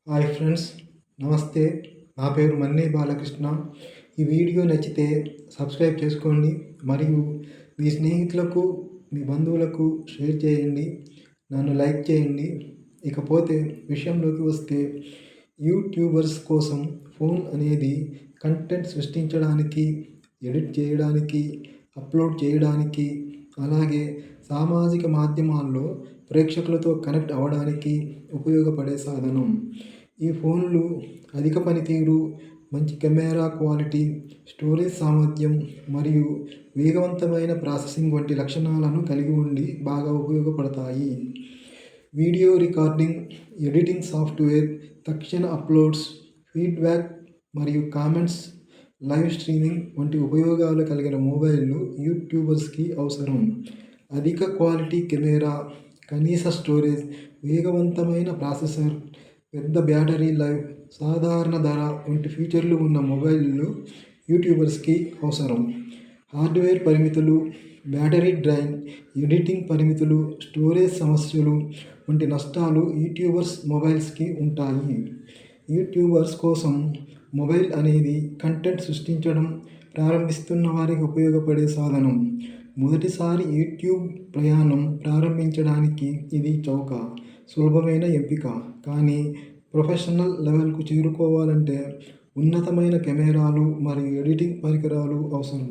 Hi friends, నమస్తే. నా పేరు మన్నే బాలకృష్ణ. ఈ వీడియో నచ్చితే సబ్స్క్రైబ్ చేసుకోండి మరియు మీ స్నేహితులకు, మీ బంధువులకు షేర్ చేయండి. నన్ను లైక్ చేయండి. ఇకపోతే విషయంలోకి వస్తే, యూట్యూబర్స్ కోసం ఫోన్ అనేది కంటెంట్ సృష్టించడానికి, ఎడిట్ చేయడానికి, అప్లోడ్ చేయడానికి, అలాగే సామాజిక మాధ్యమాల్లో ప్రేక్షకులతో కనెక్ట్ అవ్వడానికి ఉపయోగపడే సాధనం. ఈ ఫోన్లు అధిక పనితీరు, మంచి కెమెరా క్వాలిటీ, స్టోరేజ్ సామర్థ్యం మరియు వేగవంతమైన ప్రాసెసింగ్ వంటి లక్షణాలను కలిగి ఉండి బాగా ఉపయోగపడతాయి. వీడియో రికార్డింగ్, ఎడిటింగ్ సాఫ్ట్వేర్, తక్షణ అప్లోడ్స్, ఫీడ్బ్యాక్ మరియు కామెంట్స్, లైవ్ స్ట్రీమింగ్ వంటి ఉపయోగాలు కలిగిన మొబైల్లు యూట్యూబర్స్కి అవసరం. అధిక క్వాలిటీ కెమెరా, కనీస స్టోరేజ్, వేగవంతమైన ప్రాసెసర్, పెద్ద బ్యాటరీ లైఫ్, సాధారణ ధర వంటి ఫీచర్లు ఉన్న మొబైల్లు యూట్యూబర్స్కి అవసరం. హార్డ్వేర్ పరిమితులు, బ్యాటరీ డ్రైన్, ఎడిటింగ్ పరిమితులు, స్టోరేజ్ సమస్యలు వంటి నష్టాలు యూట్యూబర్స్ మొబైల్స్కి ఉంటాయి. యూట్యూబర్స్ కోసం మొబైల్ అనేది కంటెంట్ సృష్టించడం ప్రారంభిస్తున్న వారికి ఉపయోగపడే సాధనం. మొదటిసారి యూట్యూబ్ ప్రయాణం ప్రారంభించడానికి ఇది చౌక, సులభమైన ఎంపిక. కానీ ప్రొఫెషనల్ లెవెల్కు చేరుకోవాలంటే ఉన్నతమైన కెమెరాలు మరియు ఎడిటింగ్ పరికరాలు అవసరం.